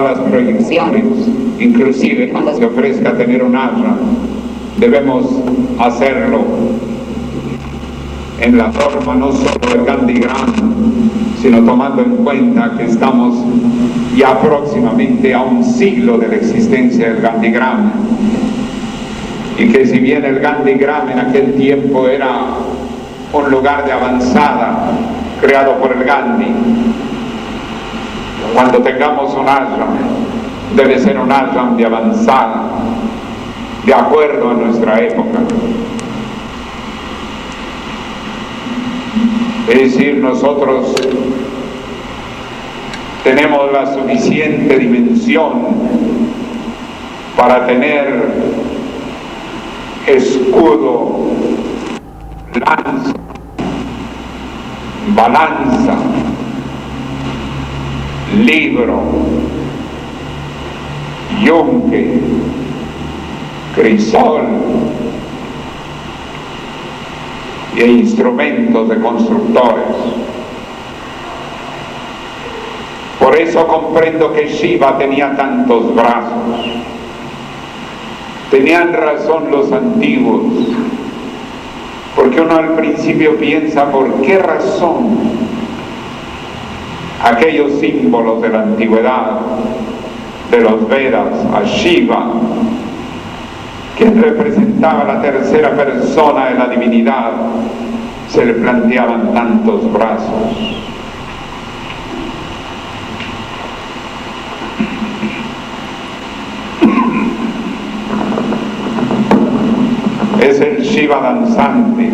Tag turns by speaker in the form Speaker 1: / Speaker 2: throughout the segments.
Speaker 1: las proyecciones, inclusive cuando se ofrezca tener un ashram, debemos hacerlo en la forma no solo del Gandhigram, sino tomando en cuenta que estamos ya próximamente a un siglo de la existencia del Gandhigram, y que si bien el Gandhigram en aquel tiempo era un lugar de avanzada creado por el Gandhi, cuando tengamos un ashram debe ser un ashram de avanzada, de acuerdo a nuestra época. Es decir, nosotros tenemos la suficiente dimensión para tener escudo, lanza, balanza, libro, yunque, crisol e instrumentos de constructores. Por eso comprendo que Shiva tenía tantos brazos. Tenían razón los antiguos, porque uno al principio piensa por qué razón aquellos símbolos de la antigüedad, de los Vedas, a Shiva, quien representaba la tercera persona de la divinidad, se le planteaban tantos brazos. Es el Shiva danzante,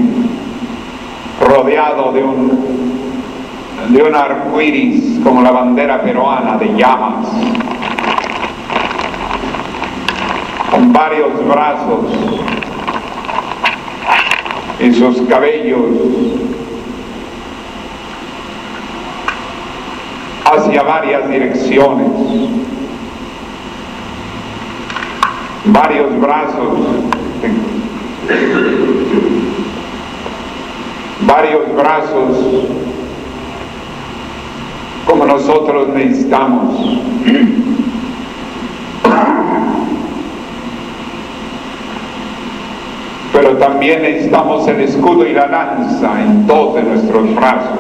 Speaker 1: rodeado de un arco iris como la bandera peruana de llamas, con varios brazos y sus cabellos hacia varias direcciones, varios brazos, como nosotros necesitamos. Pero también necesitamos el escudo y la lanza en dos de nuestros brazos.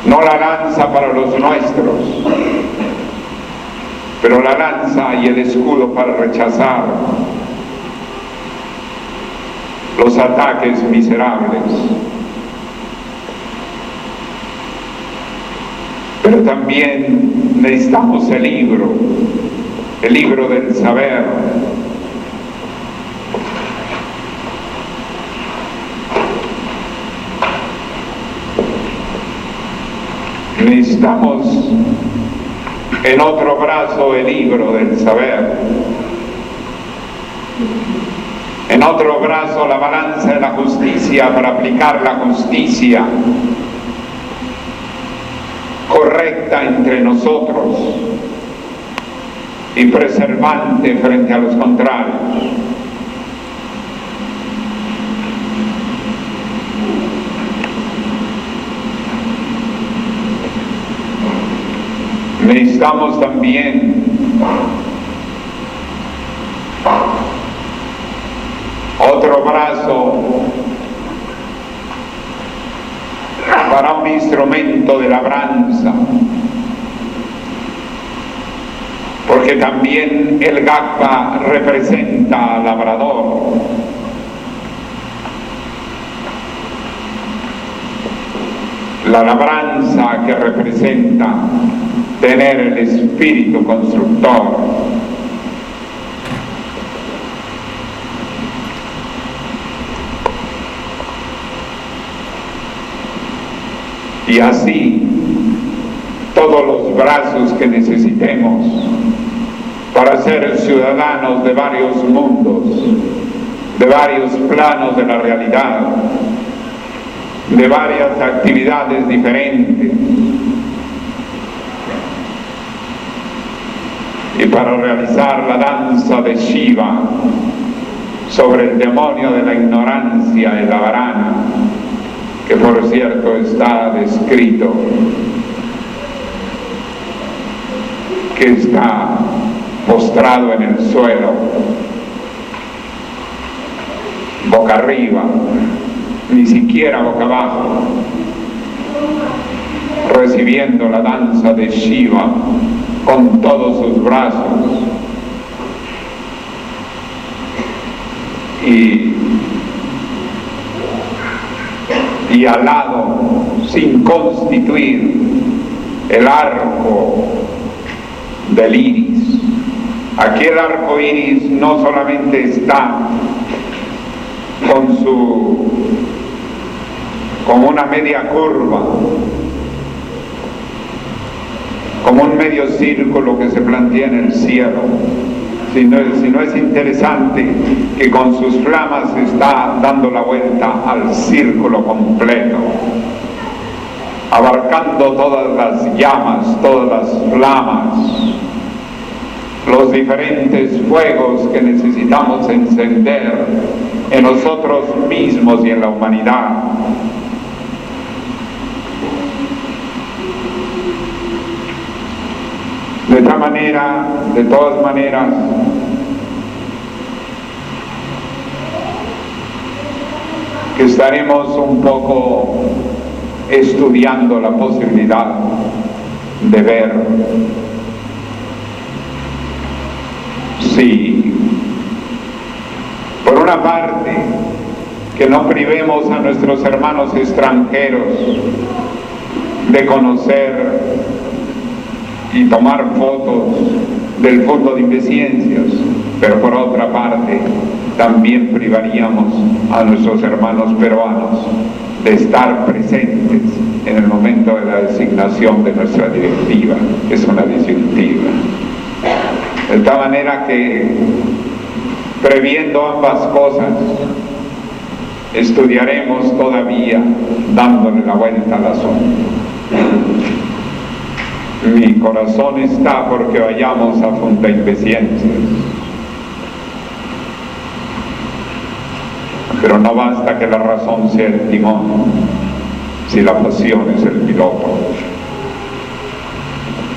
Speaker 1: No la lanza para los nuestros, pero la lanza y el escudo para rechazar los ataques miserables. Pero también necesitamos el libro del saber. Necesitamos en otro brazo el libro del saber, en otro brazo la balanza de la justicia para aplicar la justicia correcta entre nosotros y preservante frente a los contrarios. Necesitamos también otro brazo para un instrumento de labranza, porque también el Gagpa representa al labrador. La labranza que representa tener el espíritu constructor. Y así todos los brazos que necesitemos para ser ciudadanos de varios mundos, de varios planos de la realidad, de varias actividades diferentes, y para realizar la danza de Shiva sobre el demonio de la ignorancia y la varana, que por cierto está descrito que está postrado en el suelo, boca arriba, ni siquiera boca abajo, recibiendo la danza de Shiva con todos sus brazos y al lado, sin constituir, el arco del iris. Aquí el arco iris no solamente está con una media curva, como un medio círculo que se plantea en el cielo, sino es interesante que con sus flamas está dando la vuelta al círculo completo, abarcando todas las llamas, todas las flamas, los diferentes fuegos que necesitamos encender en nosotros mismos y en la humanidad. De todas maneras, que estaremos un poco estudiando la posibilidad de ver si, por una parte, que no privemos a nuestros hermanos extranjeros de conocer y tomar fotos del Fondo de Imbeciencias, pero por otra parte también privaríamos a nuestros hermanos peruanos de estar presentes en el momento de la designación de nuestra directiva, que es una disyuntiva. De tal manera que, previendo ambas cosas, estudiaremos todavía dándole la vuelta al asunto. Mi corazón está porque vayamos a Fondo de Imbeciencias, pero no basta que la razón sea el timón si la pasión es el piloto.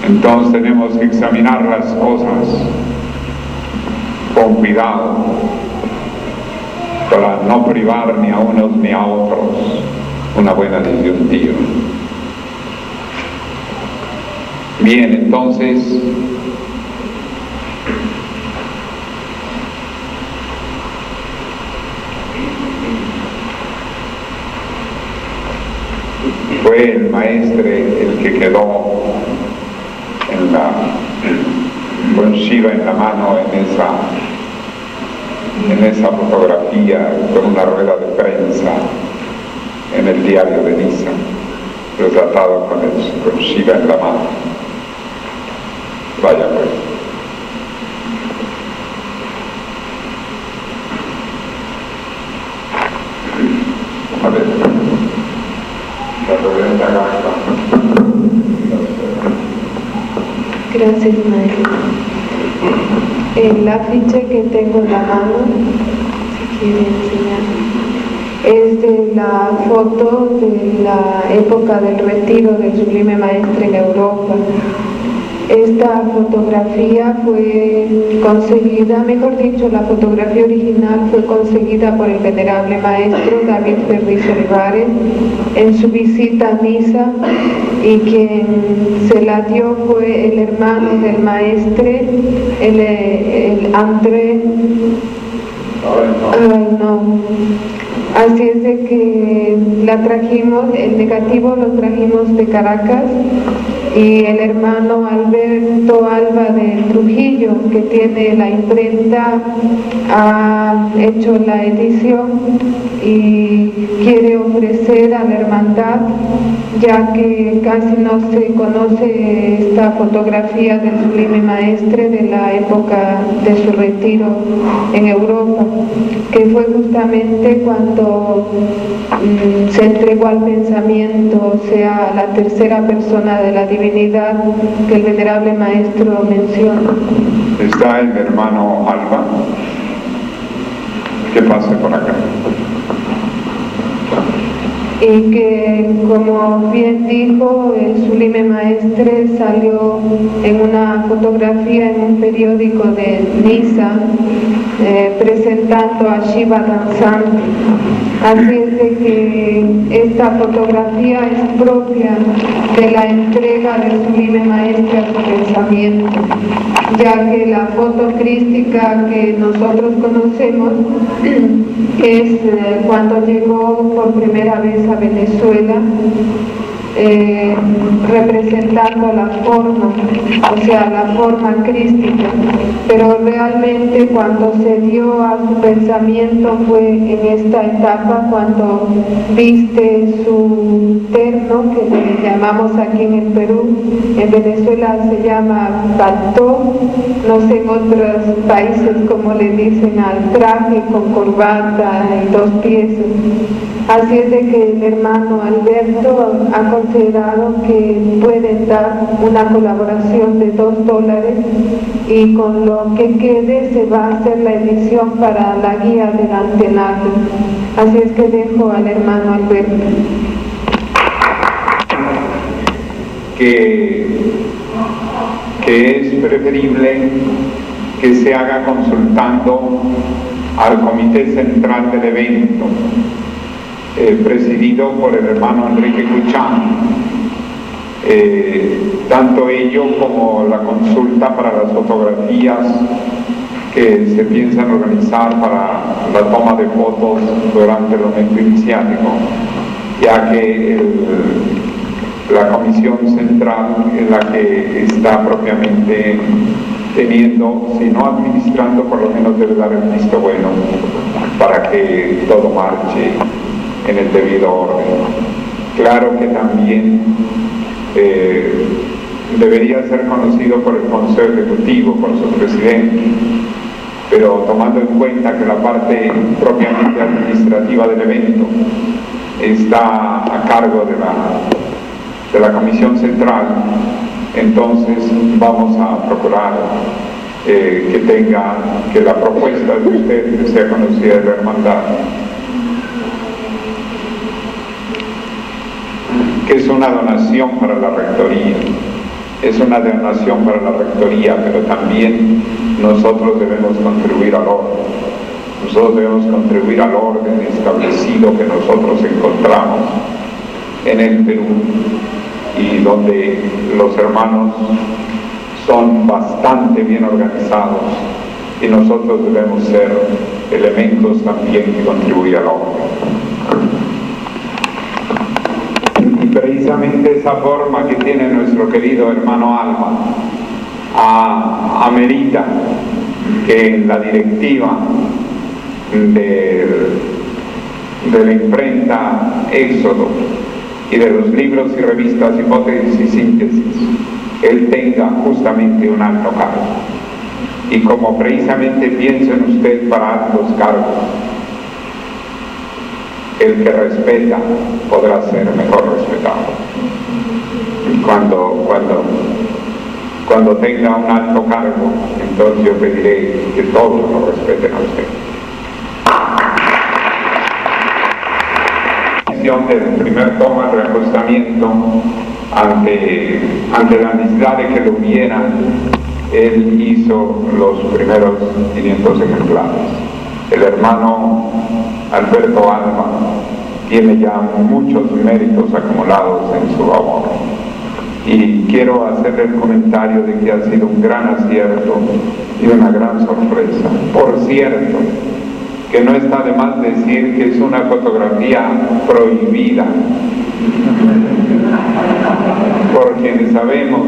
Speaker 1: Entonces tenemos que examinar las cosas con cuidado para no privar ni a unos ni a otros una buena disyuntiva. Bien, entonces, fue el maestre el que quedó con Shiva en la mano en esa fotografía, con una rueda de prensa en el diario de Niza, retratado con Shiva en la mano. Vaya pues. A ver, la reverenda Gasta.
Speaker 2: Gracias, maestro. El afiche que tengo en la mano, si quiere enseñar, es de la foto de la época del retiro del Sublime Maestre en Europa. Esta fotografía fue conseguida, mejor dicho, la fotografía original fue conseguida por el venerable maestro David Ferriz Olivares en su visita a Niza, y quien se la dio fue el hermano del maestre, el André. Así es de que la trajimos, el negativo lo trajimos de Caracas, y el hermano Alberto Alba de Trujillo, que tiene la imprenta, ha hecho la edición y quiere ofrecer a la hermandad, ya que casi no se conoce esta fotografía del Sublime Maestre de la época de su retiro en Europa, que fue justamente cuando se entregó al pensamiento, o sea, la tercera persona de la divinidad que el venerable maestro menciona.
Speaker 1: Está el hermano Alba, que pase por acá.
Speaker 2: y que, como bien dijo, el Sublime Maestre salió en una fotografía en un periódico de Niza presentando a Shiva danzando. Así es de que esta fotografía es propia de la entrega del Sublime Maestre a su pensamiento, ya que la foto crística que nosotros conocemos es cuando llegó por primera vez a Venezuela, representando la forma, o sea, la forma crística, pero realmente cuando se dio a su pensamiento fue en esta etapa cuando viste su terno, que le llamamos aquí en el Perú, en Venezuela se llama paltó, no sé en otros países como le dicen al traje con corbata y 2 piezas. Así es de que el hermano Alberto ha considerado que pueden dar una colaboración de $2 y con lo que quede se va a hacer la edición para la guía del antenato. Así es que dejo al hermano Alberto.
Speaker 1: Que es preferible que se haga consultando al Comité Central del evento, presidido por el hermano Enrique Cuchán, tanto ello como la consulta para las fotografías que se piensan organizar para la toma de fotos durante el momento iniciático, ya que la comisión central es la que está propiamente teniendo, si no administrando, por lo menos debe dar el visto bueno para que todo marche en el debido orden. Claro que también debería ser conocido por el Consejo Ejecutivo, por su presidente, pero tomando en cuenta que la parte propiamente administrativa del evento está a cargo de la Comisión Central, entonces vamos a procurar que la propuesta de usted sea conocida de la hermandad, que es una donación para la rectoría. Es una donación para la rectoría, pero también nosotros debemos contribuir al orden. Nosotros debemos contribuir al orden establecido que nosotros encontramos en el Perú y donde los hermanos son bastante bien organizados y nosotros debemos ser elementos también que contribuyan al orden. Y precisamente esa forma que tiene nuestro querido hermano Alba amerita que en la directiva de la imprenta Éxodo y de los libros y revistas Hipótesis y Síntesis, él tenga justamente un alto cargo. Y como precisamente piensa en usted para altos cargos, el que respeta podrá ser mejor respetado. Y cuando tenga un alto cargo, entonces yo pediré que todos lo respeten a usted. Del primer toma de reajustamiento ante la necesidad de que lo hubiera, él hizo los primeros 500 ejemplares. El hermano Alberto Alba tiene ya muchos méritos acumulados en su labor y quiero hacerle el comentario de que ha sido un gran acierto y una gran sorpresa. Por cierto, que no está de más decir que es una fotografía prohibida por quienes sabemos,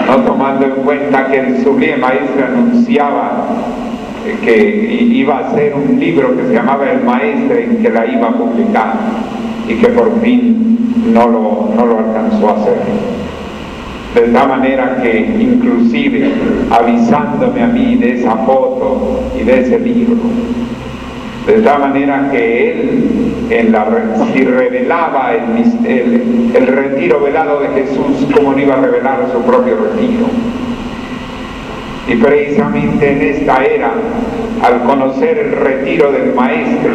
Speaker 1: no tomando en cuenta que el Sublime Maestre anunciaba que iba a hacer un libro que se llamaba El Maestre y que la iba a publicar y que por fin no lo alcanzó a hacer. De tal manera que inclusive avisándome a mí de esa foto y de ese libro, de tal manera que él, si revelaba el retiro velado de Jesús, ¿cómo no iba a revelar su propio retiro? Y precisamente en esta era, al conocer el retiro del Maestro,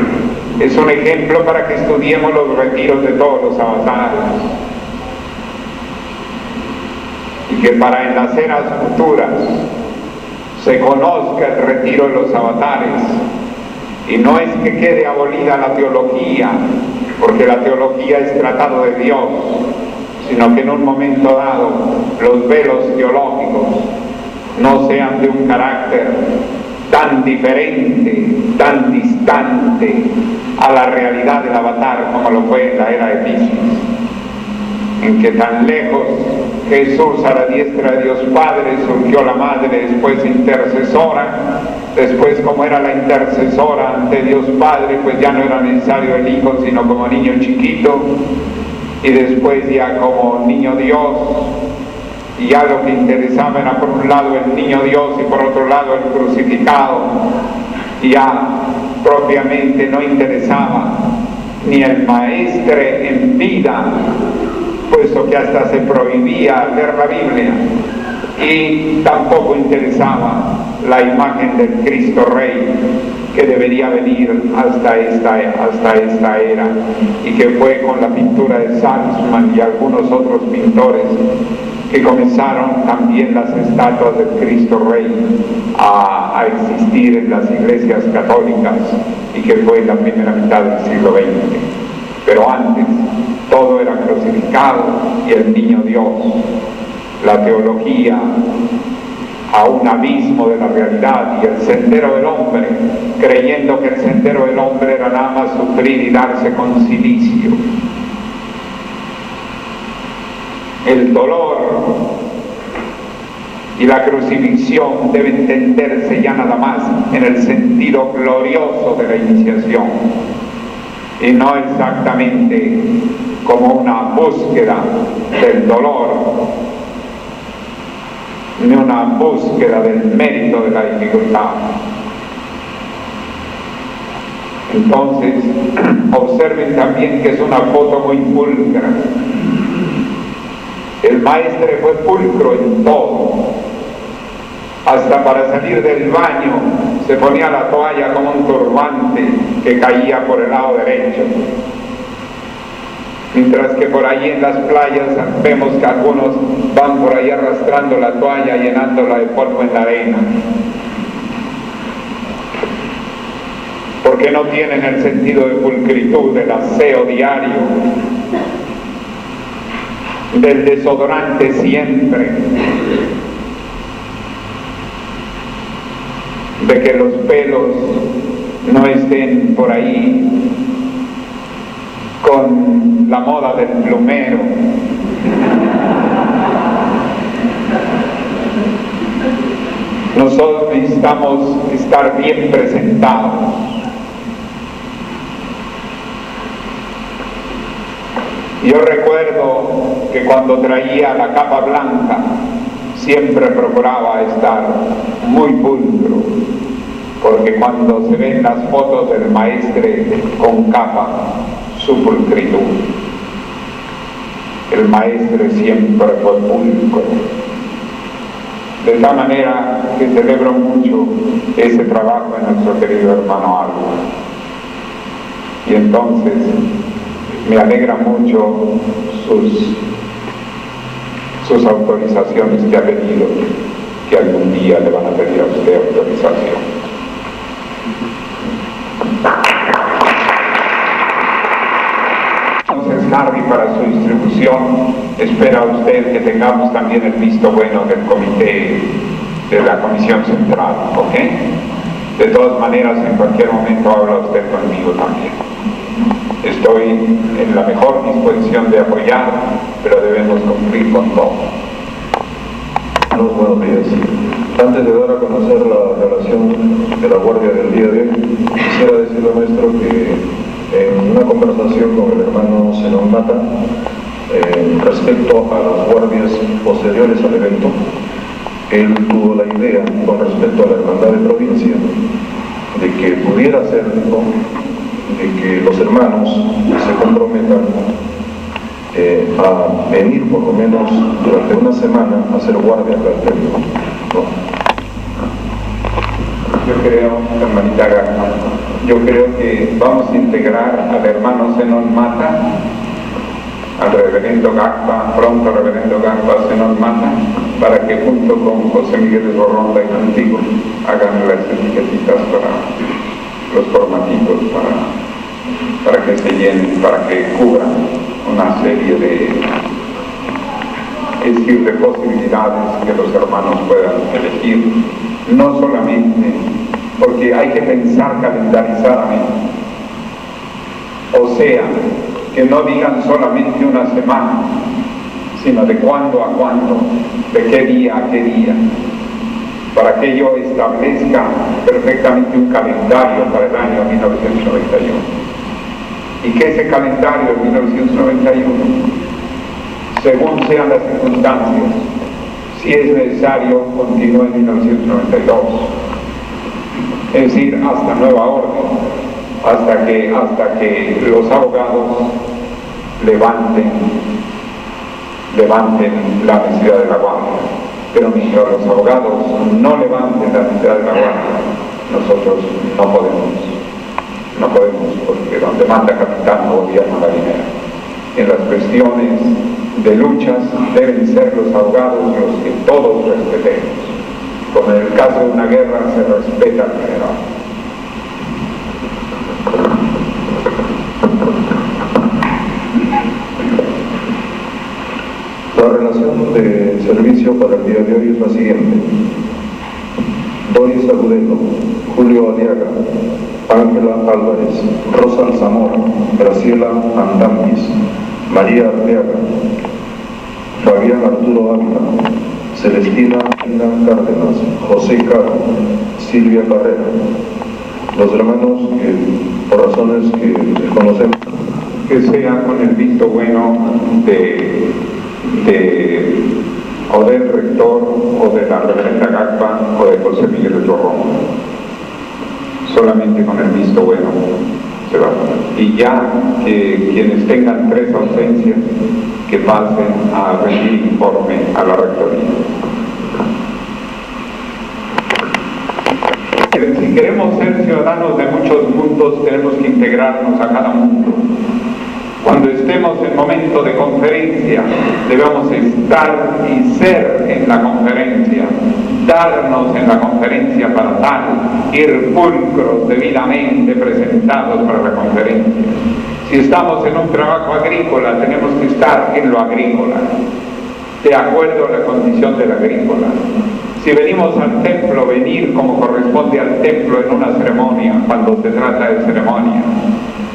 Speaker 1: es un ejemplo para que estudiemos los retiros de todos los avatares. Y que para en las eras futuras se conozca el retiro de los avatares. Y no es que quede abolida la teología, porque la teología es tratado de Dios, sino que en un momento dado los velos teológicos no sean de un carácter tan diferente, tan distante a la realidad del avatar como lo fue en la era de Piscis, en que tan lejos Jesús a la diestra de Dios Padre, surgió la Madre después intercesora, después como era la intercesora ante Dios Padre, pues ya no era necesario el Hijo sino como niño chiquito, y después ya como niño Dios, y ya lo que interesaba era por un lado el niño Dios y por otro lado el crucificado, y ya propiamente no interesaba ni el Maestre en vida, puesto que hasta se prohibía leer la Biblia, y tampoco interesaba la imagen del Cristo Rey que debería venir hasta esta era, y que fue con la pintura de Salzman y algunos otros pintores que comenzaron también las estatuas del Cristo Rey a existir en las iglesias católicas, y que fue en la primera mitad del siglo XX. Pero antes todo era crucificado y el niño Dios. La teología a un abismo de la realidad, y el sendero del hombre, creyendo que el sendero del hombre era nada más sufrir y darse con cilicio. El dolor y la crucifixión debe entenderse ya nada más en el sentido glorioso de la iniciación, y no exactamente como una búsqueda del dolor, ni una búsqueda del mérito de la dificultad. Entonces, observen también que es una foto muy pulcra. El Maestre fue pulcro en todo. Hasta para salir del baño se ponía la toalla como un turbante que caía por el lado derecho. Mientras que por ahí en las playas vemos que algunos van por ahí arrastrando la toalla, llenándola de polvo en la arena, porque no tienen el sentido de pulcritud, del aseo diario, del desodorante siempre, de que los pelos no estén por ahí con la moda del plumero. Nosotros necesitamos estar bien presentados. Yo recuerdo que cuando traía la capa blanca siempre procuraba estar muy pulcro, porque cuando se ven las fotos del Maestre con capa, su pulcritud. El Maestre siempre fue pulcro. De tal manera que celebro mucho ese trabajo de nuestro querido hermano Álvaro. Y entonces me alegra mucho sus autorizaciones que ha pedido, que algún día le van a pedir a usted autorización. Harvey, para su distribución, espera usted que tengamos también el visto bueno del comité, de la comisión central, ¿ok? De todas maneras, en cualquier momento habla usted conmigo también. Estoy en la mejor disposición de apoyar, pero debemos cumplir con todo.
Speaker 3: Buenos días. Antes de dar a conocer la relación de la guardia del día de hoy, quisiera decirle al maestro que en una conversación con el hermano Zenón Mata respecto a las guardias posteriores al evento, él tuvo la idea con respecto a la hermandad de provincia de que pudiera ser, de que los hermanos se comprometan a venir por lo menos durante una semana a hacer guardia al templo, ¿no?
Speaker 1: creo, hermanita Gagba, yo creo que vamos a integrar al hermano Zenón Mata, al reverendo Gagba, pronto reverendo Gagba Zenón Mata, para que junto con José Miguel de Borronda y contigo hagan las etiquetitas para los formativos, para que se llenen, para que cubran una serie de posibilidades que los hermanos puedan elegir, no solamente, porque hay que pensar calendarizadamente, o sea, que no digan solamente una semana, sino de cuándo a cuándo, de qué día a qué día, para que yo establezca perfectamente un calendario para el año 1991. Y que ese calendario de 1991, según sean las circunstancias, si es necesario, continúe en 1992. Es decir, hasta nueva orden, hasta que los abogados levanten la necesidad de la guardia. Pero mientras los abogados no levanten la necesidad de la guardia, nosotros no podemos, porque donde manda capitán no gobierna marinero. En las cuestiones de luchas deben ser los abogados los que todos respetemos. Como en el caso de una guerra se respeta al general.
Speaker 3: La relación de servicio para el día de hoy es la siguiente: Doris Agudelo, Julio Aliaga, Ángela Álvarez, Rosa Zamora, Graciela Andampis, María Arteaga, Fabián Arturo Ávila, Celestina Ina Cárdenas, José Caro, Silvia Carrera. Los hermanos que, por razones que desconocemos,
Speaker 1: que sea con el visto bueno o del rector o de la reverenda Gagba o de José Miguel de Borronda. Solamente con el visto bueno se va a poner. Y ya que quienes tengan 3 ausencias que pasen a rendir informe a la rectoría. Si queremos ser ciudadanos de muchos mundos, tenemos que integrarnos a cada mundo. Cuando estemos en momento de conferencia, debemos estar y ser en la conferencia, darnos en la conferencia para tal, ir pulcros debidamente presentados para la conferencia. Si estamos en un trabajo agrícola, tenemos que estar en lo agrícola, de acuerdo a la condición del agrícola. Si venimos al templo, venir como corresponde al templo en una ceremonia, cuando se trata de ceremonia.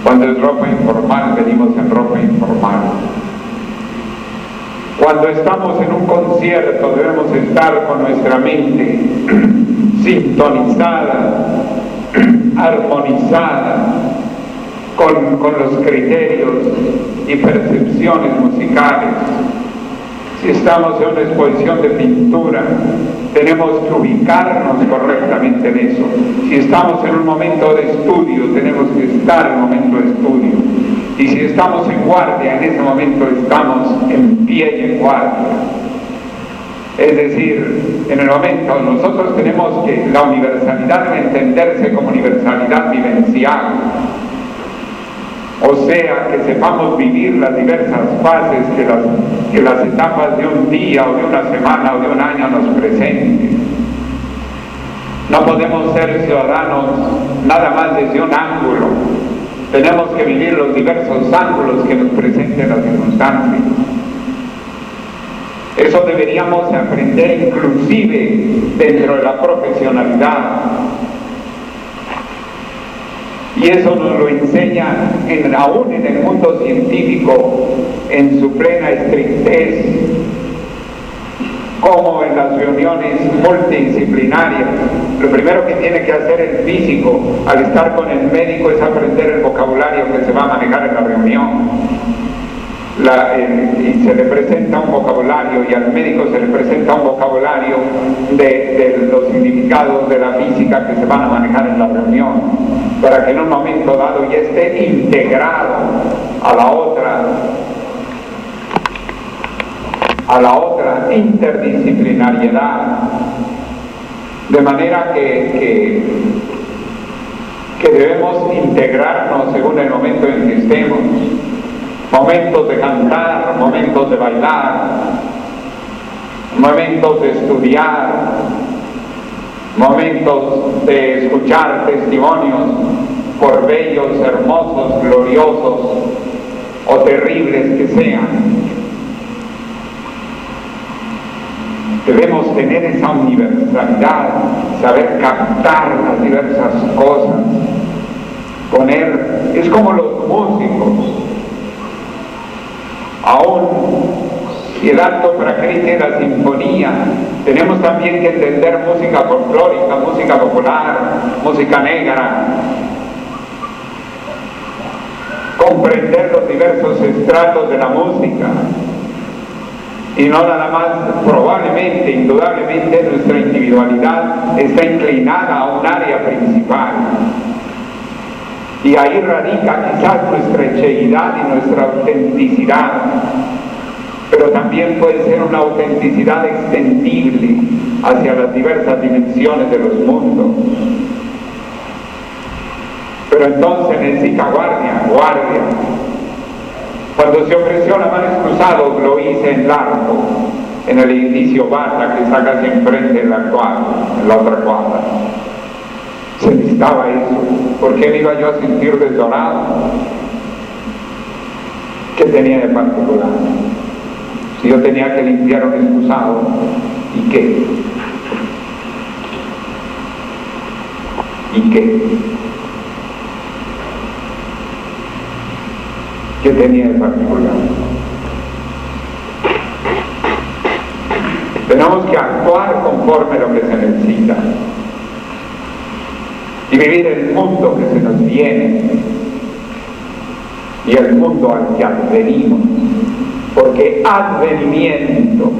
Speaker 1: Cuando es ropa informal, venimos en ropa informal. Cuando estamos en un concierto, debemos estar con nuestra mente sintonizada, armonizada, con los criterios y percepciones musicales. Si estamos en una exposición de pintura, tenemos que ubicarnos correctamente en eso. Si estamos en un momento de estudio, tenemos que estar en un momento de estudio. Y si estamos en guardia, en ese momento estamos en pie y en guardia. Es decir, en el momento nosotros tenemos que la universalidad debe entenderse como universalidad vivencial. O sea, que sepamos vivir las diversas fases que las etapas de un día o de una semana o de un año nos presenten. No podemos ser ciudadanos nada más desde un ángulo. Tenemos que vivir los diversos ángulos que nos presenten las circunstancias. Eso deberíamos aprender inclusive dentro de la profesionalidad. Y eso nos lo enseña aún en el mundo científico, en su plena estrictez, como en las reuniones multidisciplinarias. Lo primero que tiene que hacer el físico al estar con el médico es aprender el vocabulario que se va a manejar en la reunión. Y se le presenta un vocabulario, y al médico se le presenta un vocabulario de los significados de la física que se van a manejar en la reunión, para que en un momento dado ya esté integrado a la otra interdisciplinariedad, de manera que que debemos integrarnos según el momento en que estemos, momentos de cantar, momentos de bailar, momentos de estudiar, momentos de escuchar testimonios, por bellos, hermosos, gloriosos o terribles que sean. Debemos tener esa universalidad, saber captar las diversas cosas, poner, es como los músicos, aún y el alto Prakriti de la sinfonía, tenemos también que entender música folclórica, música popular, música negra, comprender los diversos estratos de la música, y no nada más, probablemente, indudablemente, nuestra individualidad está inclinada a un área principal, y ahí radica quizás nuestra hecheidad y nuestra autenticidad, pero también puede ser una autenticidad extendible hacia las diversas dimensiones de los mundos. Pero entonces necesita guardia. Cuando se ofreció la Mares Cruzados, lo hice en Largo, en el edificio Bata, que está casi enfrente en la otra cuadra. Se necesitaba eso. ¿Por qué me iba yo a sentir desolado? ¿Qué tenía de particular? Si yo tenía que limpiar un excusado, ¿y qué? ¿Y qué? ¿Qué tenía de particular? Tenemos que actuar conforme a lo que se necesita y vivir el mundo que se nos viene y el mundo al que advenimos, porque advenimiento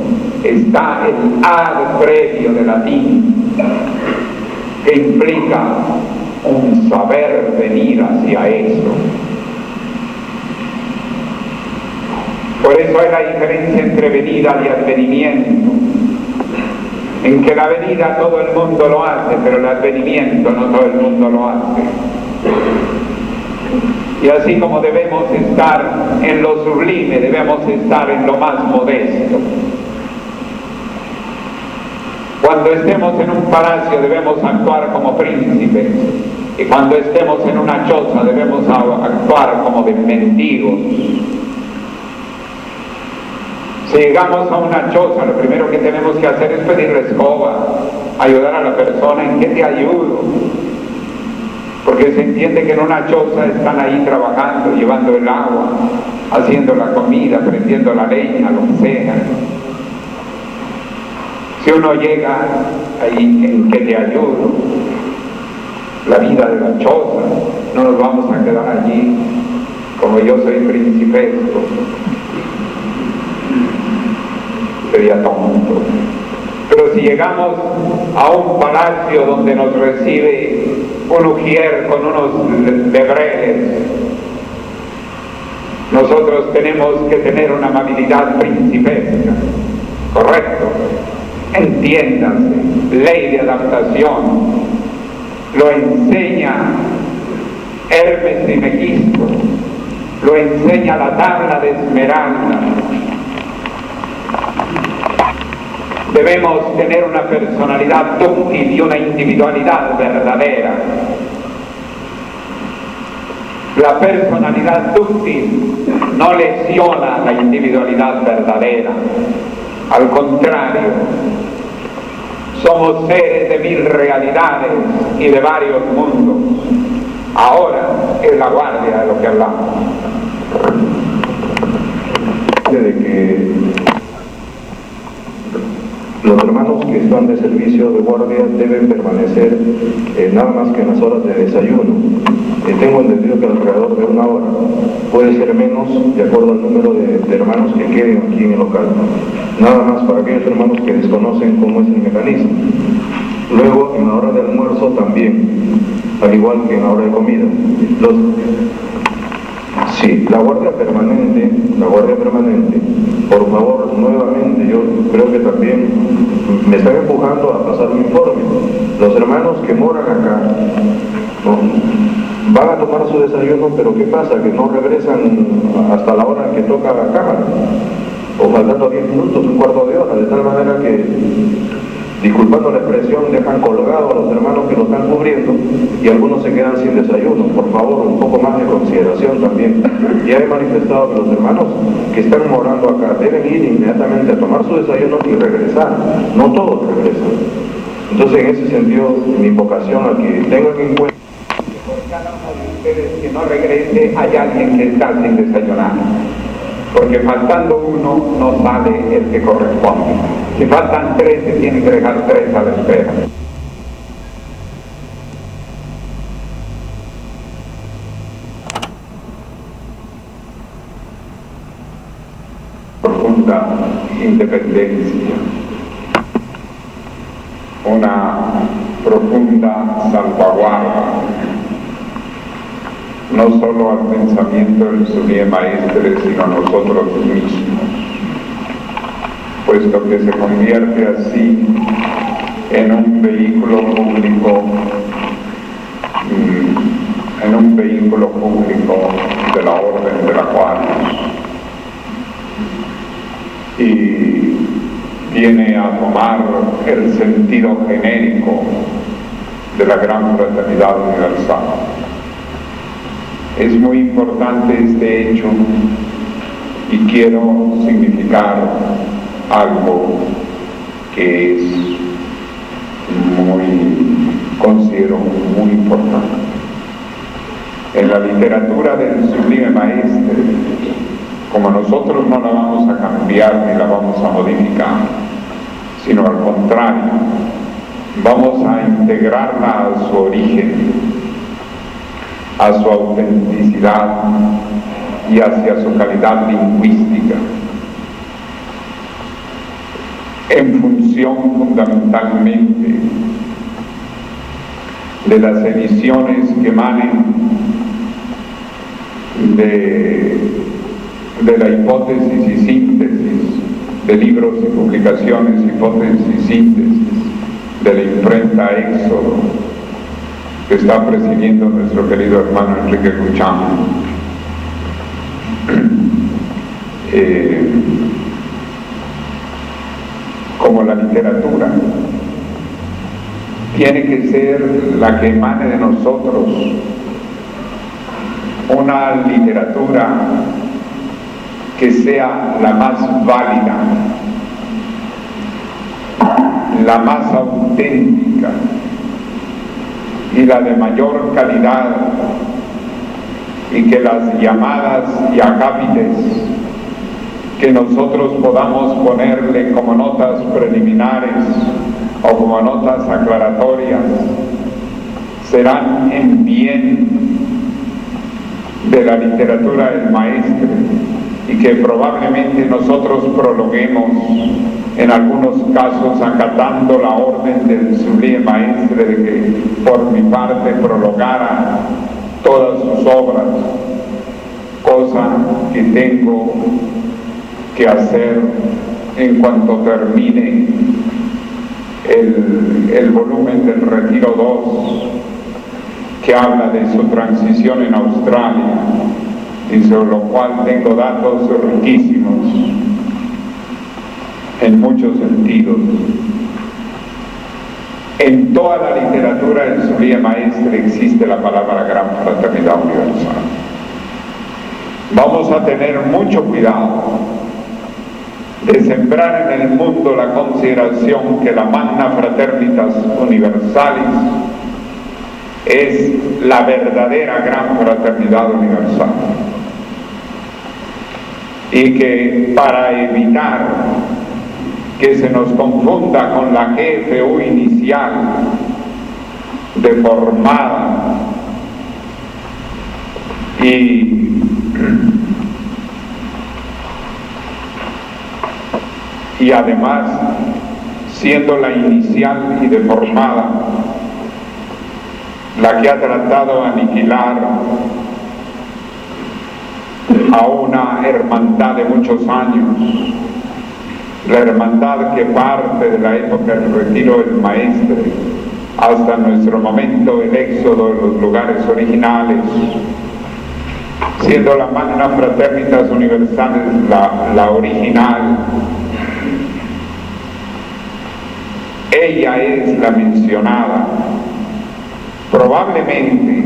Speaker 1: está el ad previo de latín, que implica un saber venir hacia eso. Por eso hay la diferencia entre venida y advenimiento, en que la venida todo el mundo lo hace, pero el advenimiento no todo el mundo lo hace. Y así como debemos estar en lo sublime, debemos estar en lo más modesto. Cuando estemos en un palacio debemos actuar como príncipes, y cuando estemos en una choza debemos actuar como de mendigos. Si llegamos a una choza, lo primero que tenemos que hacer es pedir la escoba, ayudar a la persona. ¿En qué te ayudo? Porque se entiende que en una choza están ahí trabajando, llevando el agua, haciendo la comida, prendiendo la leña, lo que sea. Si uno llega ahí, ¿en qué te ayudo? La vida de la choza, no nos vamos a quedar allí como yo soy principesco. Sería tonto. Pero si llegamos a un palacio donde nos recibe un ujier con unos lebreles, nosotros tenemos que tener una amabilidad principesca, correcto, entiéndase, ley de adaptación, lo enseña Hermes Trismegisto, lo enseña la tabla de Esmeralda. Debemos tener una personalidad dúctil y una individualidad verdadera. La personalidad dúctil no lesiona la individualidad verdadera. Al contrario, somos seres de 1000 realidades y de varios mundos. Ahora es la guardia de lo que hablamos.
Speaker 3: De que los hermanos que están de servicio de guardia deben permanecer nada más que en las horas de desayuno. Tengo entendido que alrededor de 1 hora, puede ser menos de acuerdo al número de hermanos que queden aquí en el local. Nada más para aquellos hermanos que desconocen cómo es el mecanismo. Luego, en la hora de almuerzo también, al igual que en la hora de comida. Sí, la guardia permanente, por favor, nuevamente, yo creo que también me están empujando a pasar un informe. Los hermanos que moran acá, ¿no?, van a tomar su desayuno, pero ¿qué pasa? Que no regresan hasta la hora que toca la cámara, o faltando 10 minutos, un cuarto de hora, de tal manera que, disculpando la expresión, dejan colgados a los hermanos que lo están cubriendo y algunos se quedan sin desayuno. Por favor, un poco más de consideración también. Ya he manifestado que los hermanos que están morando acá deben ir inmediatamente a tomar su desayuno y regresar. No todos regresan. Entonces, en ese sentido, mi invocación a que tengan en cuenta
Speaker 1: que por cada uno de ustedes que no regrese hay alguien que está sin desayunar. Porque faltando uno no sale el que corresponde. Si faltan 3, se tienen que dejar 3 a la espera. Profunda independencia, una profunda salvaguarda, no solo al pensamiento del Sublime Maestre, sino a nosotros mismos, puesto que se convierte así en un vehículo público, de la orden de la cual, y viene a tomar el sentido genérico de la gran fraternidad universal. Es muy importante este hecho y quiero significar algo que es considero muy importante. En la literatura del Sublime Maestre, como nosotros no la vamos a cambiar ni la vamos a modificar, sino al contrario, vamos a integrarla a su origen, a su autenticidad y hacia su calidad lingüística, en función fundamentalmente de las emisiones que emanen de la hipótesis y síntesis de libros y publicaciones, hipótesis y síntesis de la imprenta Éxodo, que está presidiendo nuestro querido hermano Enrique Cuchán. Como la literatura tiene que ser la que emane de nosotros, una literatura que sea la más válida, la más auténtica y la de mayor calidad, y que las llamadas y acápites que nosotros podamos ponerle como notas preliminares o como notas aclaratorias serán en bien de la literatura del Maestre, y que probablemente nosotros prologuemos, en algunos casos acatando la orden del Sublime Maestre de que por mi parte prologara todas sus obras, cosa que tengo que hacer en cuanto termine el volumen del Retiro 2, que habla de su transición en Australia, y sobre lo cual tengo datos riquísimos en muchos sentidos. En toda la literatura del Sublime Maestre existe la palabra gran fraternidad universal. Vamos a tener mucho cuidado de sembrar en el mundo la consideración que la Magna Fraternitas Universalis es la verdadera gran fraternidad universal, y que para evitar que se nos confunda con la GFU inicial deformada y además siendo la inicial y deformada la que ha tratado de aniquilar a una hermandad de muchos años, la hermandad que parte de la época del Retiro del Maestre, hasta nuestro momento el éxodo de los lugares originales, siendo la Magna Fraternitas Universalis la original. Ella es la mencionada, probablemente,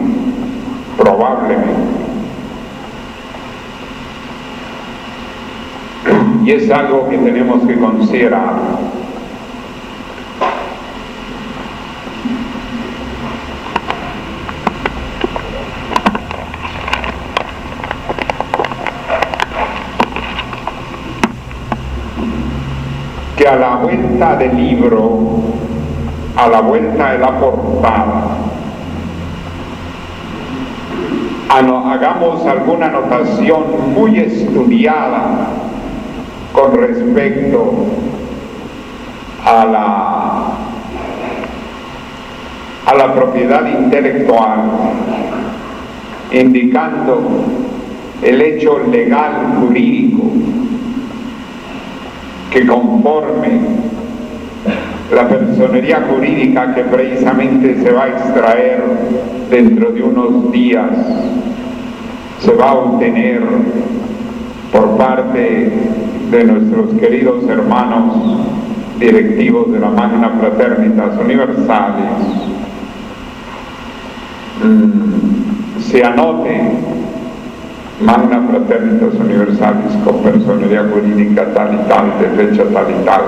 Speaker 1: y es algo que tenemos que considerar. Que a la vuelta del libro, a la vuelta de la portada, hagamos alguna anotación muy estudiada con respecto a la propiedad intelectual, indicando el hecho legal jurídico que conforme la personería jurídica que precisamente se va a extraer dentro de unos días, se va a obtener por parte de nuestros queridos hermanos directivos de la Magna Fraternitas Universalis, se anote Magna Fraternitas Universalis con personería jurídica tal y tal, de fecha tal y tal,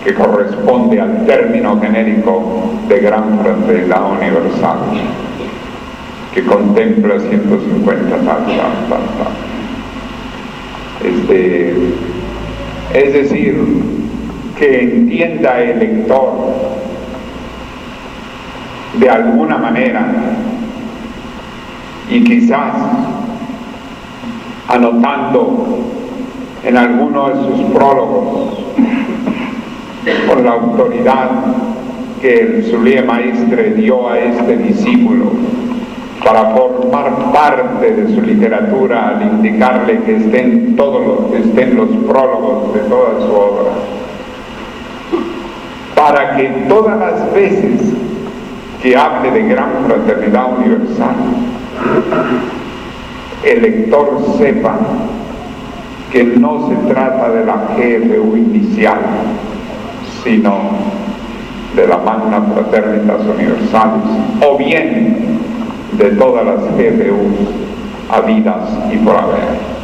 Speaker 1: que corresponde al término genérico de Gran Fraternidad Universal, que contempla 150 tal. Es decir, que entienda el lector de alguna manera, y quizás anotando en alguno de sus prólogos con la autoridad que el Sublime Maestre dio a este discípulo para formar parte de su literatura, al indicarle que estén los prólogos de toda su obra, para que todas las veces que hable de Gran Fraternidad Universal, el lector sepa que no se trata de la GFU inicial, sino de la Magna Fraternitas Universalis, o bien de todas las GFUs habidas y por haber.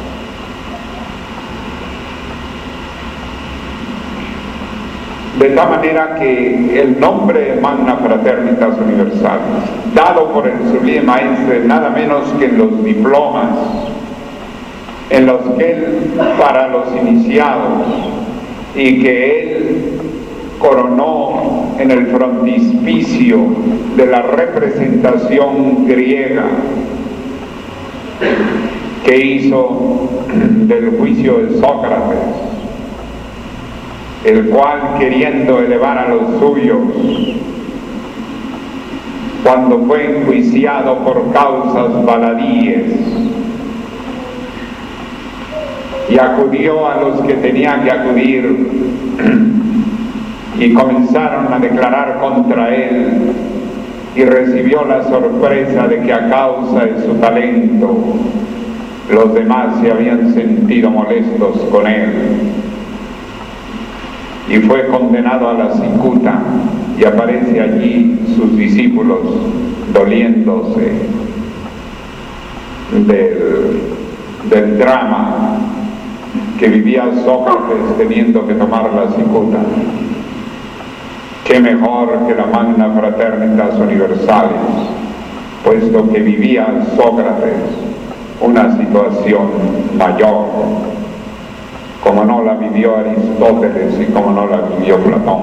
Speaker 1: De tal manera que el nombre de Magna Fraternitas Universalis, dado por el Sublime Maestre nada menos que en los diplomas, en los que él, para los iniciados, y que él coronó en el frontispicio de la representación griega que hizo del juicio de Sócrates, el cual, queriendo elevar a los suyos, cuando fue enjuiciado por causas baladíes y acudió a los que tenía que acudir y comenzaron a declarar contra él, y recibió la sorpresa de que a causa de su talento los demás se habían sentido molestos con él, y fue condenado a la cicuta, y aparece allí sus discípulos doliéndose del drama que vivía Sócrates teniendo que tomar la cicuta. Qué mejor que la Magna Fraternitas Universalis, puesto que vivía Sócrates una situación mayor, como no la vivió Aristóteles y como no la vivió Platón,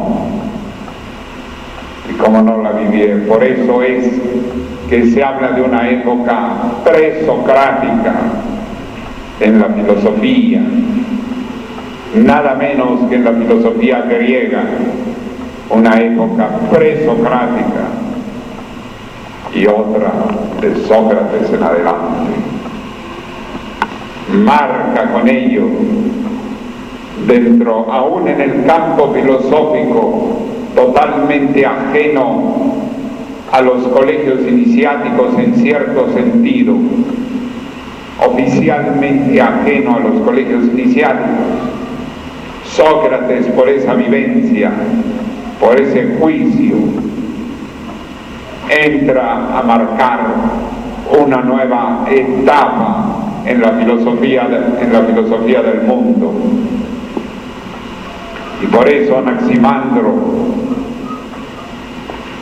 Speaker 1: y como no la vivió. Por eso es que se habla de una época presocrática en la filosofía, nada menos que en la filosofía griega, una época presocrática y otra de Sócrates en adelante. Marca con ello, aún en el campo filosófico, totalmente ajeno a los colegios iniciáticos en cierto sentido, oficialmente ajeno a los colegios iniciáticos. Sócrates, por esa vivencia, por ese juicio, entra a marcar una nueva etapa en la filosofía del mundo. Y por eso Anaximandro,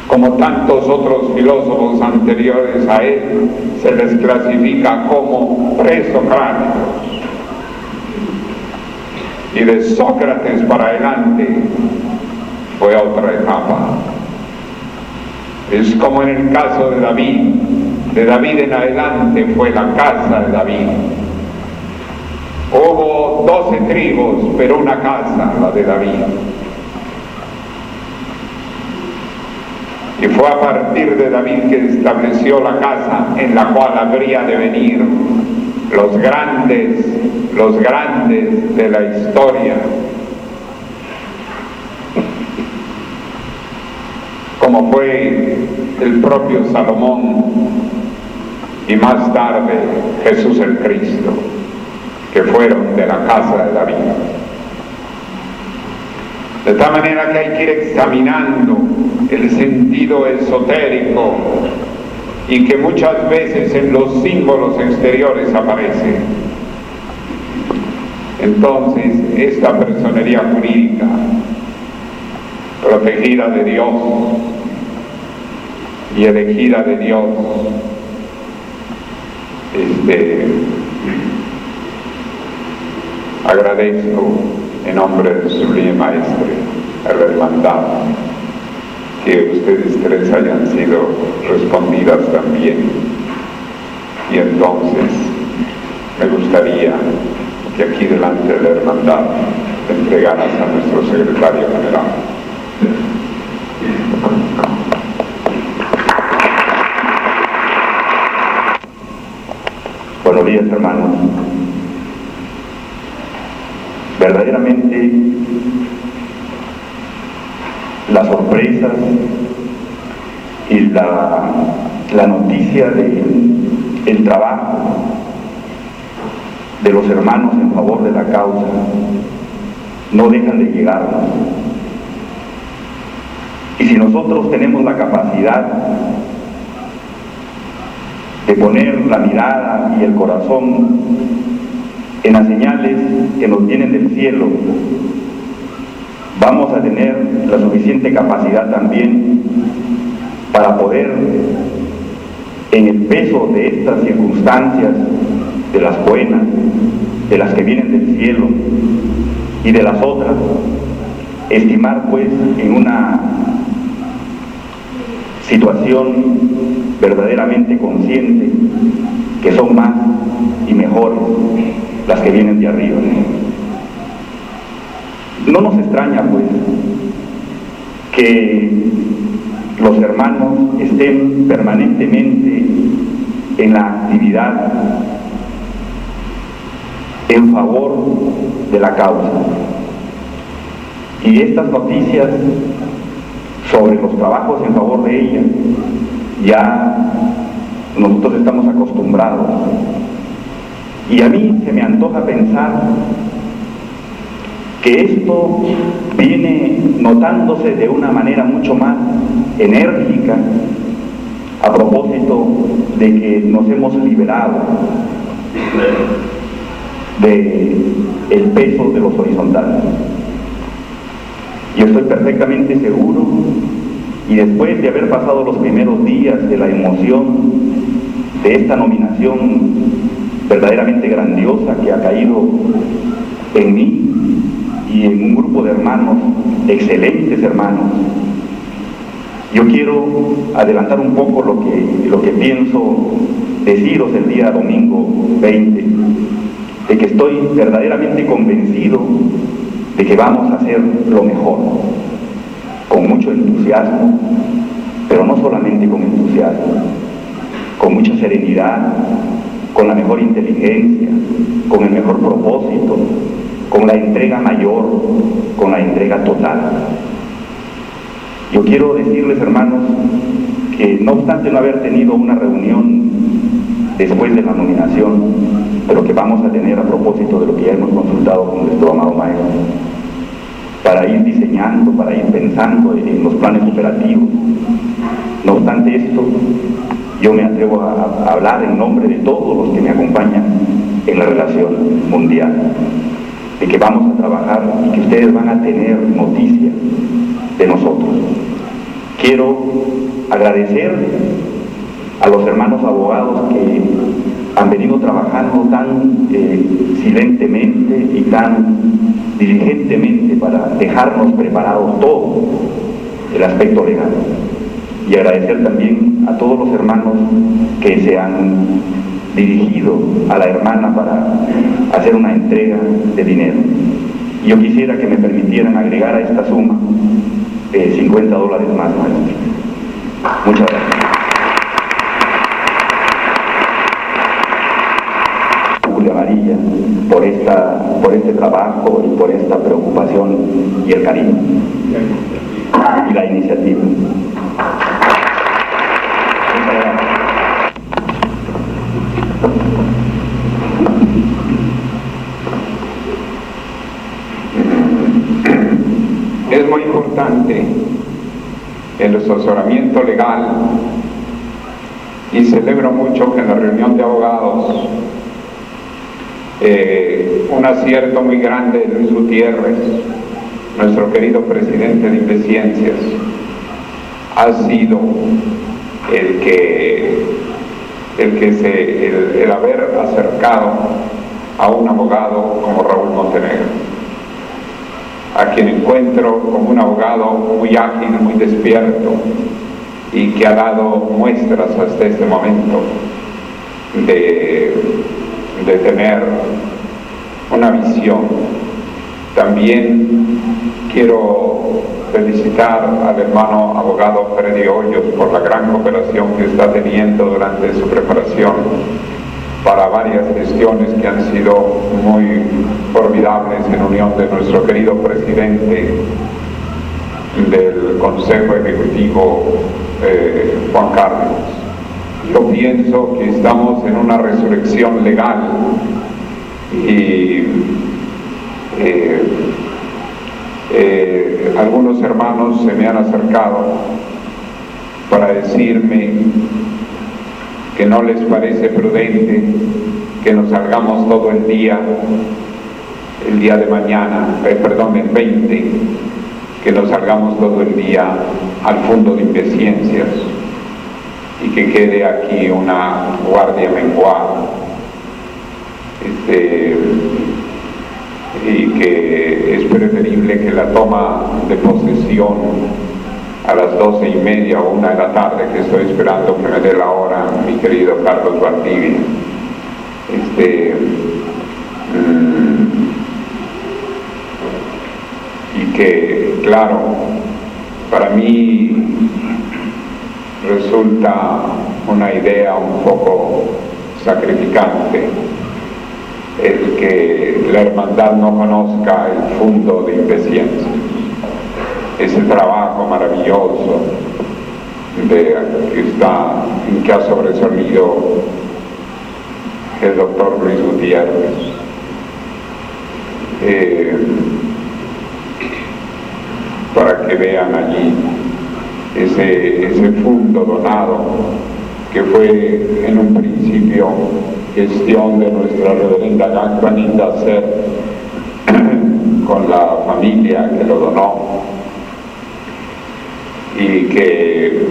Speaker 1: como tantos otros filósofos anteriores a él, se les clasifica como presocráticos. Y de Sócrates para adelante fue otra etapa. Es como en el caso de David en adelante fue la casa de David. Hubo 12 tribus, pero una casa, la de David. Y fue a partir de David que estableció la casa en la cual habría de venir los grandes de la historia, como fue el propio Salomón y más tarde Jesús el Cristo, que fueron de la casa de David. De tal manera que hay que ir examinando el sentido esotérico y que muchas veces en los símbolos exteriores aparece. Entonces, esta personería jurídica, protegida de Dios y elegida de Dios, agradezco en nombre del Sublime Maestre a la hermandad que ustedes tres hayan sido respondidas también. Y entonces me gustaría que aquí delante de la hermandad te entregaras a nuestro secretario general.
Speaker 4: Buenos días, hermanos. Verdaderamente las sorpresas y la noticia del trabajo de los hermanos en favor de la causa no dejan de llegarnos. Y si nosotros tenemos la capacidad de poner la mirada y el corazón en las señales que nos vienen del cielo, vamos a tener la suficiente capacidad también para poder, en el peso de estas circunstancias, de las buenas, de las que vienen del cielo y de las otras, estimar pues en una situación verdaderamente consciente que son más y mejores las que vienen de arriba. No nos extraña pues que los hermanos estén permanentemente en la actividad en favor de la causa. Y estas noticias sobre los trabajos en favor de ella, ya nosotros estamos acostumbrados. Y a mí se me antoja pensar que esto viene notándose de una manera mucho más enérgica a propósito de que nos hemos liberado del peso de los horizontales. Yo estoy perfectamente seguro, y después de haber pasado los primeros días de la emoción de esta nominación verdaderamente grandiosa que ha caído en mí y en un grupo de hermanos, excelentes hermanos, yo quiero adelantar un poco lo que pienso deciros el día domingo 20, de que estoy verdaderamente convencido de que vamos a hacer lo mejor, con mucho entusiasmo, pero no solamente con entusiasmo, con mucha serenidad, con la mejor inteligencia, con el mejor propósito, con la entrega mayor, con la entrega total. Yo quiero decirles, hermanos, que no obstante no haber tenido una reunión después de la nominación, pero que vamos a tener a propósito de lo que ya hemos consultado con nuestro amado maestro, para ir diseñando, para ir pensando en los planes operativos. No obstante esto, yo me atrevo a hablar en nombre de todos los que me acompañan en la relación mundial, de que vamos a trabajar y que ustedes van a tener noticia de nosotros. Quiero agradecer a los hermanos abogados que han venido trabajando tan silentemente y tan diligentemente para dejarnos preparados todo el aspecto legal. Y agradecer también a todos los hermanos que se han dirigido a la hermana para hacer una entrega de dinero. Y yo quisiera que me permitieran agregar a esta suma $50 más, maestro. Muchas gracias. Julia Amarilla, por este trabajo y por esta preocupación y el cariño y la iniciativa. Muchas gracias.
Speaker 1: Es muy importante el asesoramiento legal y celebro mucho que en la reunión de abogados un acierto muy grande de Luis Gutiérrez, nuestro querido presidente de Inveciencias, ha sido el haber acercado a un abogado como Raúl Montenegro, a quien encuentro como un abogado muy ágil, muy despierto y que ha dado muestras hasta este momento de tener una visión. También quiero felicitar al hermano abogado Freddy Hoyos por la gran cooperación que está teniendo durante su preparación para varias gestiones que han sido muy formidables en unión de nuestro querido presidente del Consejo Ejecutivo, Juan Carlos. Yo pienso que estamos en una resurrección legal y algunos hermanos se me han acercado para decirme que no les parece prudente que nos salgamos todo el día de mañana, el 20, que nos salgamos todo el día al fondo de Inveciencias y que quede aquí una guardia menguada, y que es preferible que la toma de posesión a las 12:30 o 1 de la tarde, que estoy esperando que me dé la hora mi querido Carlos Valdivia. Y que, claro, para mí resulta una idea un poco sacrificante el que la hermandad no conozca el fondo de Inveciencias, ese trabajo maravilloso que ha sobresalido el doctor Luis Gutiérrez. Para que vean allí ese fondo donado que fue en un principio gestión de nuestra reverenda Gacpa Nindacer con la familia que lo donó, y que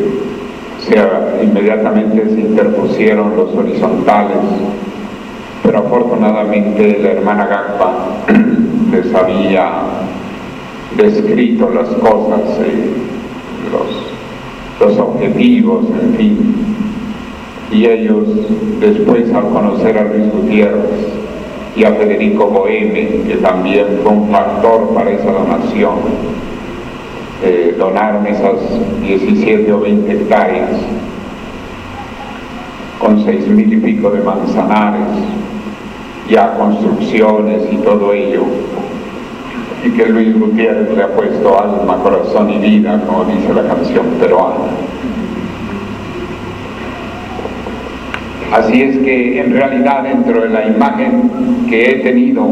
Speaker 1: inmediatamente se interpusieron los horizontales, pero afortunadamente la hermana Gacpa les había descrito las cosas, los objetivos, en fin, y ellos después, al conocer a Luis Gutiérrez y a Federico Boheme, que también fue un factor para esa donación, donaron esas 17 o 20 hectáreas con 6,000 y pico de manzanares, ya construcciones y todo ello, y que Luis Gutiérrez le ha puesto alma, corazón y vida, como dice la canción peruana. Así es que en realidad dentro de la imagen que he tenido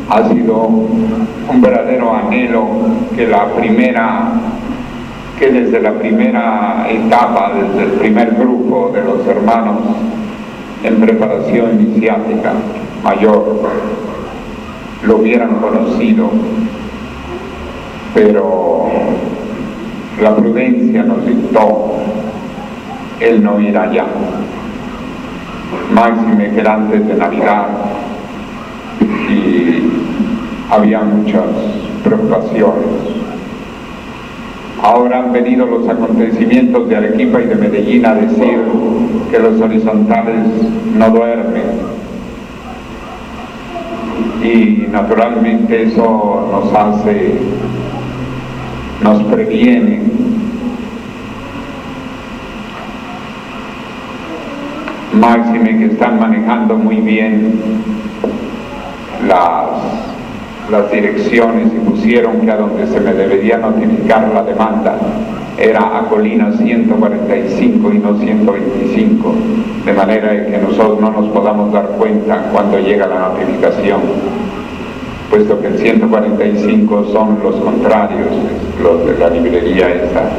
Speaker 1: ha sido un verdadero anhelo que desde la primera etapa, desde el primer grupo de los hermanos en preparación iniciática mayor, lo hubieran conocido, pero la prudencia nos dictó el no ir allá. Máxime que era antes de Navidad y había muchas preocupaciones. Ahora han venido los acontecimientos de Arequipa y de Medellín a decir que los horizontales no duermen, y naturalmente eso nos previene. Máxime que están manejando muy bien las direcciones y pusieron que a donde se me debería notificar la demanda era a Colina 145 y no 125, de manera que nosotros no nos podamos dar cuenta cuando llega la notificación, puesto que el 145 son los contrarios, los de la librería esa,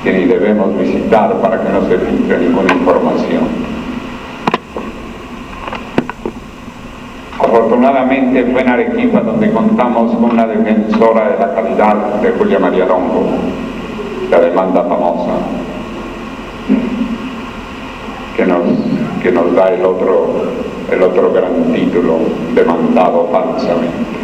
Speaker 1: que ni debemos visitar para que no se filtre ninguna información. Afortunadamente fue en Arequipa donde contamos con una defensora de la calidad de Julia María Longo, la demanda famosa, que nos da el otro gran título, demandado falsamente.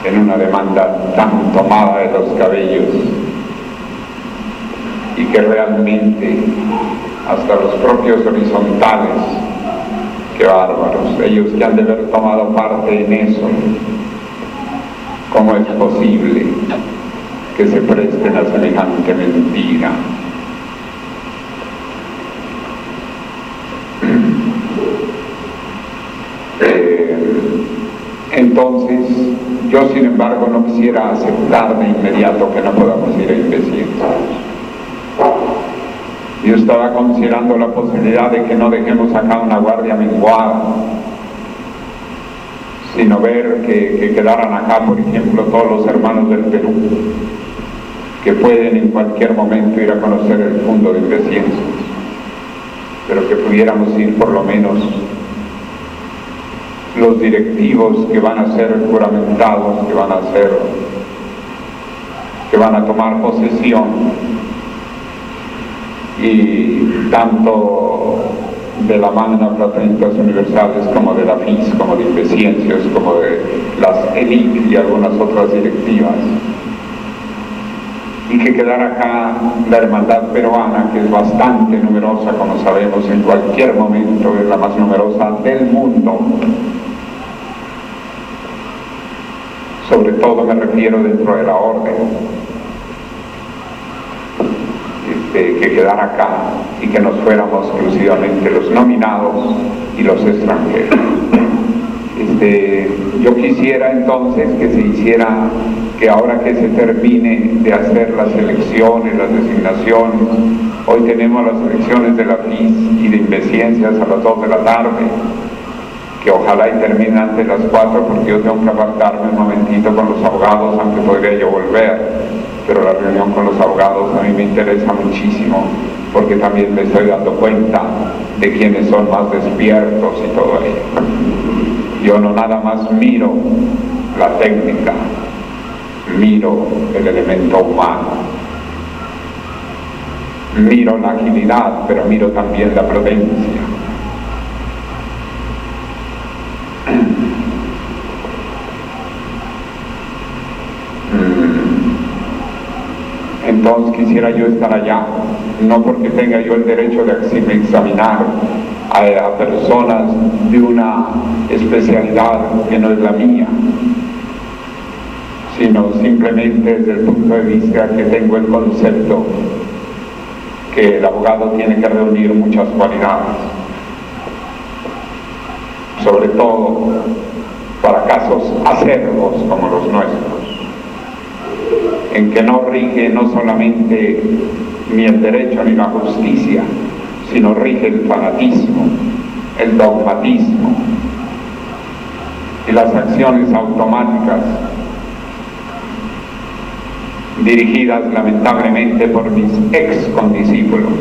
Speaker 1: En una demanda tan tomada de los cabellos y que realmente hasta los propios horizontales, qué bárbaros, ellos que han de haber tomado parte en eso, ¿cómo es posible que se presten a semejante mentira? Entonces, yo sin embargo no quisiera aceptar de inmediato que no podamos ir a Imbeciencias. Yo estaba considerando la posibilidad de que no dejemos acá una guardia menguada, sino ver que quedaran acá, por ejemplo, todos los hermanos del Perú, que pueden en cualquier momento ir a conocer el fondo de Imbeciencias, pero que pudiéramos ir por lo menos los directivos que van a ser juramentados, que van a tomar posesión, y tanto de la Magna Fraternidad Universales como de la FIS, como de Imbeciencias, como de las ELIC y algunas otras directivas, y que quedara acá la hermandad peruana, que es bastante numerosa, como sabemos, en cualquier momento es la más numerosa del mundo. Sobre todo me refiero dentro de la orden. Que quedara acá y que nos fuéramos exclusivamente los nominados y los extranjeros. Yo quisiera entonces que se hiciera, que ahora que se termine de hacer las elecciones, las designaciones, hoy tenemos las elecciones de la FIS y de Imbeciencias a las 2 de la tarde, que ojalá y termine antes de las 4, porque yo tengo que apartarme un momentito con los abogados, aunque podría yo volver. Pero la reunión con los abogados a mí me interesa muchísimo, porque también me estoy dando cuenta de quiénes son más despiertos y todo ello. Yo no nada más miro la técnica, miro el elemento humano, miro la agilidad, pero miro también la prudencia. Entonces quisiera yo estar allá, no porque tenga yo el derecho de examinar a personas de una especialidad que no es la mía, sino simplemente desde el punto de vista que tengo el concepto que el abogado tiene que reunir muchas cualidades, sobre todo para casos acerbos como los nuestros, en que no rige no solamente ni el derecho ni la justicia, sino rige el fanatismo, el dogmatismo y las acciones automáticas dirigidas lamentablemente por mis ex condiscípulos.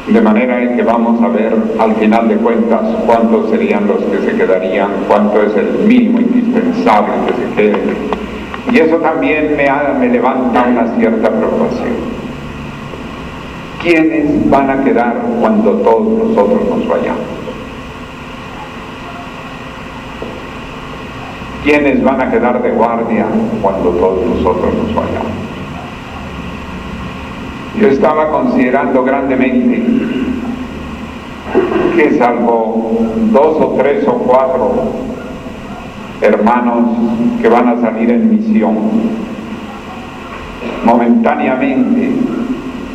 Speaker 1: De manera que vamos a ver al final de cuentas cuántos serían los que se quedarían, cuánto es el mínimo indispensable que se quede. Y eso también me levanta una cierta preocupación. ¿Quiénes van a quedar cuando todos nosotros nos vayamos? ¿Quiénes van a quedar de guardia cuando todos nosotros nos vayamos? Yo estaba considerando grandemente que salvo 2 o 3 o 4 hermanos que van a salir en misión momentáneamente,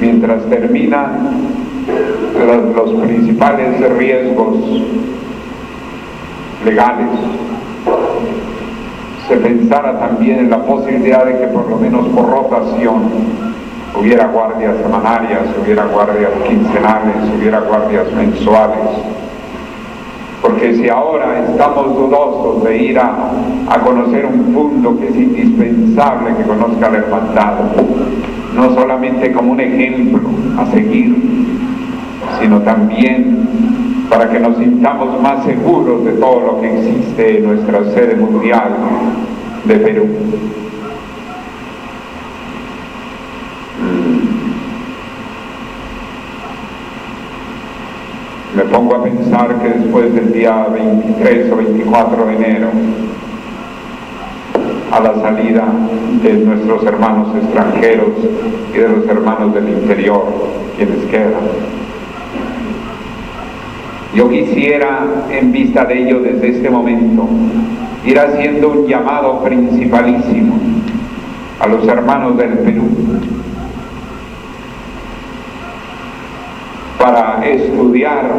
Speaker 1: mientras terminan los principales riesgos legales, se pensara también en la posibilidad de que por lo menos por rotación hubiera guardias semanarias, hubiera guardias quincenales, hubiera guardias mensuales. Porque si ahora estamos dudosos de ir a conocer un punto que es indispensable que conozca la hermandad, no solamente como un ejemplo a seguir, sino también para que nos sintamos más seguros de todo lo que existe en nuestra sede mundial de Perú. Me pongo a pensar que después del día 23 o 24 de enero, a la salida de nuestros hermanos extranjeros y de los hermanos del interior, quienes quedan, yo quisiera, en vista de ello desde este momento, ir haciendo un llamado principalísimo a los hermanos del Perú, para estudiar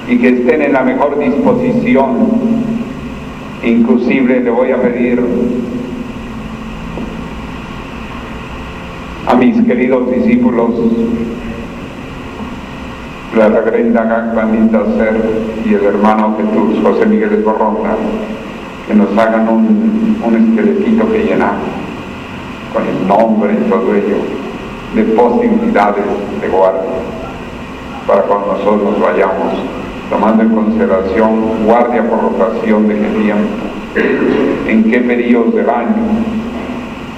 Speaker 1: y que estén en la mejor disposición. Inclusive le voy a pedir a mis queridos discípulos, la reverenda Gagbanita Ser y el hermano Jesús José Miguel Esborronda, que nos hagan un esqueletito que llenar con el nombre y todo ello, de posibilidades de guardia para cuando nosotros nos vayamos, tomando en consideración guardia por rotación de qué tiempo, en qué periodos del año.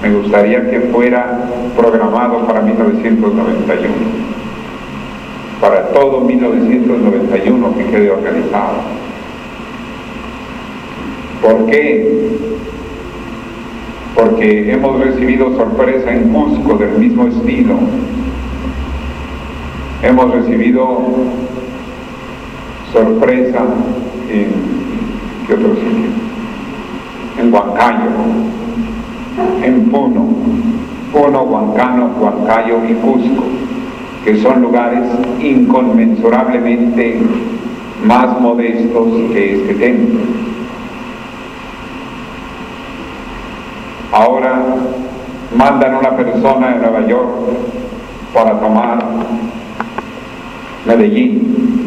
Speaker 1: Me gustaría que fuera programado para 1991, para todo 1991 que quede organizado. ¿Por qué? Porque hemos recibido sorpresa en Cusco del mismo estilo. Hemos recibido sorpresa en ¿qué otro sitio? En Huancayo, en Puno, Huancayo y Cusco, que son lugares inconmensurablemente más modestos que este templo. Ahora mandan una persona de Nueva York para tomar Medellín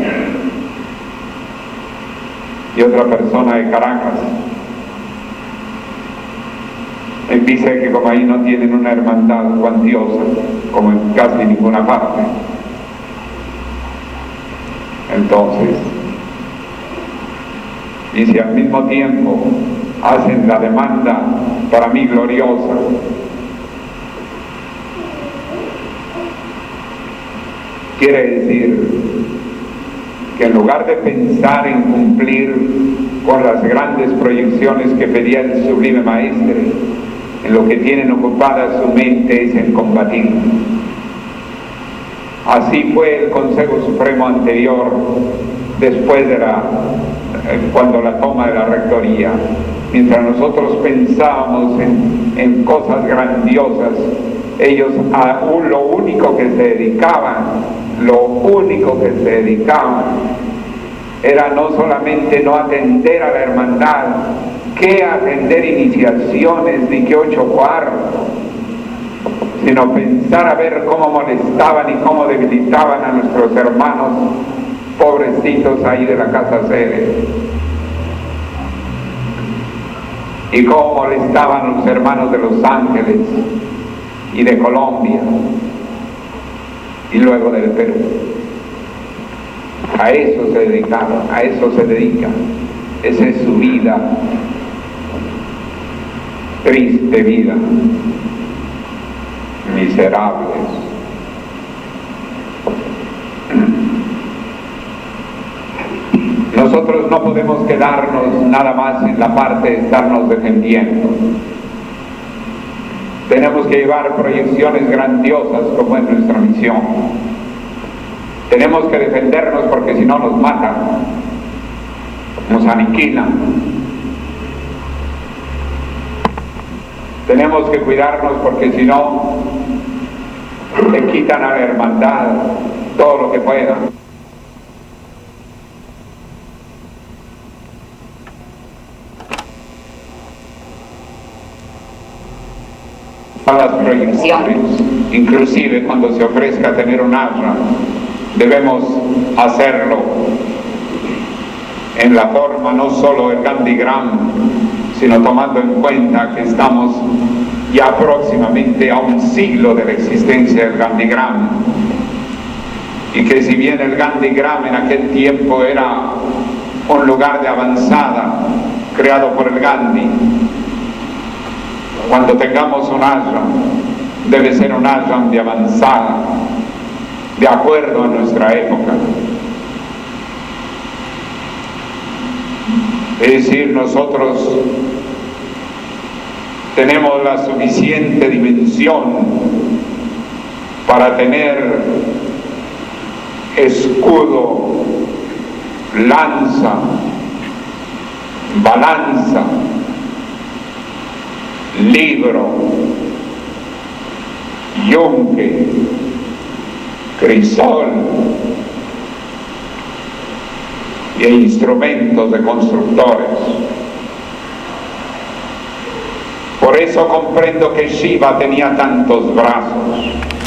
Speaker 1: y otra persona de Caracas. Él dice que como ahí no tienen una hermandad cuantiosa, como en casi ninguna parte, entonces, y si al mismo tiempo hacen la demanda para mí gloriosa, quiere decir que en lugar de pensar en cumplir con las grandes proyecciones que pedía el sublime maestre, en lo que tienen ocupada su mente es en combatir. Así fue el Consejo Supremo anterior, después de cuando la toma de la rectoría. Mientras nosotros pensábamos en cosas grandiosas, ellos lo único que se dedicaban era no solamente no atender a la hermandad, que atender iniciaciones ni que 8 cuartos, sino pensar a ver cómo molestaban y cómo debilitaban a nuestros hermanos pobrecitos ahí de la casa sede, y cómo molestaban a los hermanos de Los Ángeles y de Colombia y luego del Perú. A eso se dedicaban, a eso se dedican. Esa es su vida, triste vida, miserables. Nosotros no podemos quedarnos nada más en la parte de estarnos defendiendo. Tenemos que llevar proyecciones grandiosas como es nuestra misión. Tenemos que defendernos porque si no nos matan, nos aniquilan. Tenemos que cuidarnos porque si no, le quitan a la hermandad todo lo que puedan. A las proyecciones, inclusive cuando se ofrezca tener un ashram, debemos hacerlo en la forma no solo del Gandhigram, sino tomando en cuenta que estamos ya próximamente a un siglo de la existencia del Gandhigram, y que si bien el Gandhigram en aquel tiempo era un lugar de avanzada creado por el Gandhi, cuando tengamos un ashram, debe ser un ashram de avanzada, de acuerdo a nuestra época. Es decir, nosotros tenemos la suficiente dimensión para tener escudo, lanza, balanza, libro, yunque, crisol e instrumentos de constructores. Por eso comprendo que Shiva tenía tantos brazos.